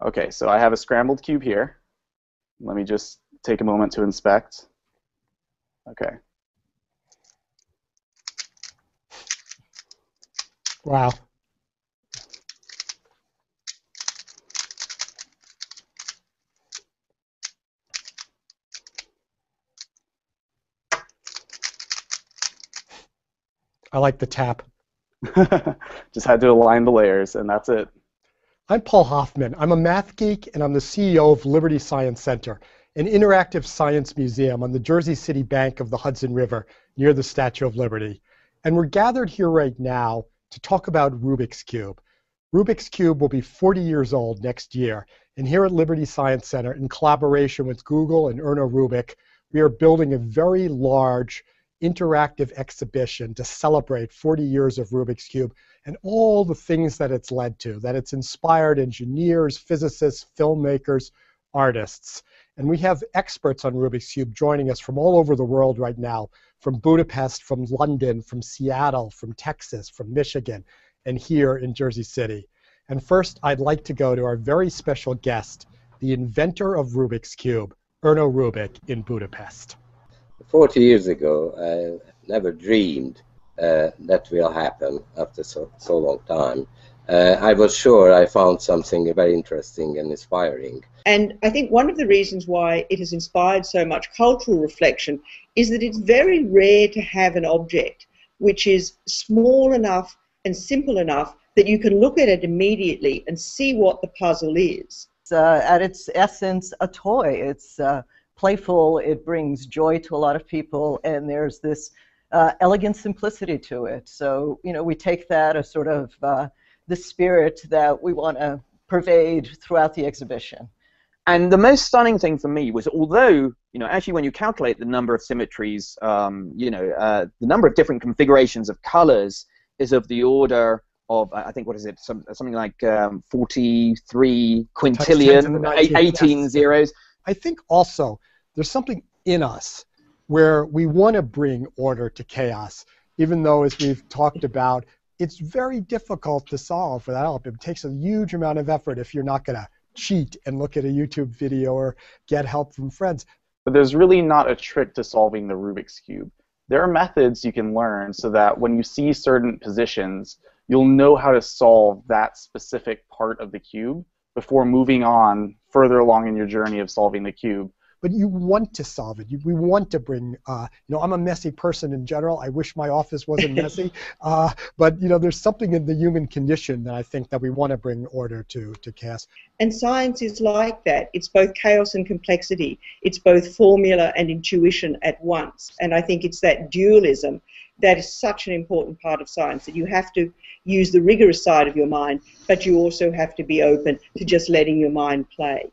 Okay, so I have a scrambled cube here. Let me just take a moment to inspect. Okay. Wow. I like the tap. Just had to align the layers, and that's it. I'm Paul Hoffman. I'm a math geek, and I'm the CEO of Liberty Science Center, an interactive science museum on the Jersey City bank of the Hudson River near the Statue of Liberty. And we're gathered here right now to talk about Rubik's Cube. Rubik's Cube will be 40 years old next year. And here at Liberty Science Center, in collaboration with Google and Erno Rubik, we are building a very large interactive exhibition to celebrate 40 years of Rubik's Cube and all the things that it's led to, that it's inspired engineers, physicists, filmmakers, artists. And we have experts on Rubik's Cube joining us from all over the world right now, from Budapest, from London, from Seattle, from Texas, from Michigan, and here in Jersey City. And first, I'd like to go to our very special guest, the inventor of Rubik's Cube, Erno Rubik in Budapest. 40 years ago, I never dreamed that will happen after so long time. I was sure I found something very interesting and inspiring. And I think one of the reasons why it has inspired so much cultural reflection is that it's very rare to have an object which is small enough and simple enough that you can look at it immediately and see what the puzzle is. It's at its essence a toy. It's playful, it brings joy to a lot of people, and there's this elegant simplicity to it. So, you know, we take that as sort of the spirit that we want to pervade throughout the exhibition. And the most stunning thing for me was, although, you know, actually when you calculate the number of symmetries, the number of different configurations of colors is of the order of, I think, what is it, something like 43 quintillion, 18 zeros. I think also there's something in us where we want to bring order to chaos, even though, as we've talked about, it's very difficult to solve for that element. It takes a huge amount of effort if you're not going to cheat and look at a YouTube video or get help from friends. But there's really not a trick to solving the Rubik's Cube. There are methods you can learn so that when you see certain positions, you'll know how to solve that specific part of the cube before moving on further along in your journey of solving the cube. But you want to solve it. We want to bring, I'm a messy person in general. I wish my office wasn't messy. But, there's something in the human condition that I think that we want to bring order to chaos. And science is like that. It's both chaos and complexity. It's both formula and intuition at once. And I think it's that dualism that is such an important part of science, that you have to use the rigorous side of your mind, but you also have to be open to just letting your mind play.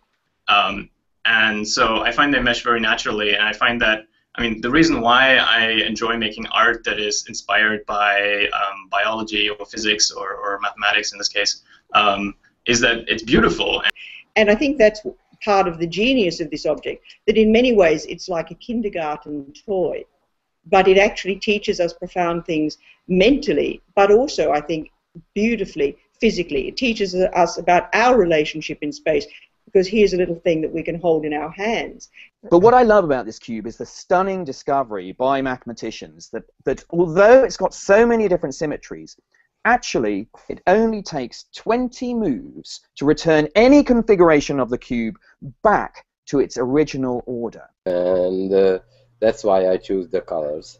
And so I find they mesh very naturally, and I find that, the reason why I enjoy making art that is inspired by biology or physics or mathematics in this case, is that it's beautiful. And I think that's part of the genius of this object, that in many ways it's like a kindergarten toy, but it actually teaches us profound things mentally, but also, I think, beautifully, physically. It teaches us about our relationship in space, because here's a little thing that we can hold in our hands. But what I love about this cube is the stunning discovery by mathematicians that although it's got so many different symmetries, actually it only takes 20 moves to return any configuration of the cube back to its original order. And that's why I choose the colors.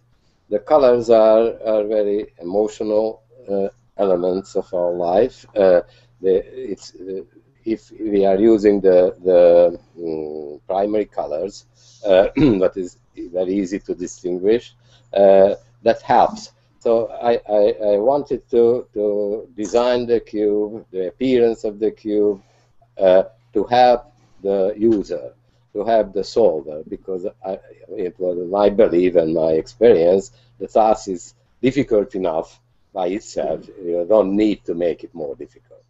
The colors are very emotional elements of our life. If we are using the primary colors, that is very easy to distinguish, that helps. So I wanted to design the cube, the appearance of the cube, to help the user, to help the solver, because it was my belief and my experience that task is difficult enough by itself. You don't need to make it more difficult.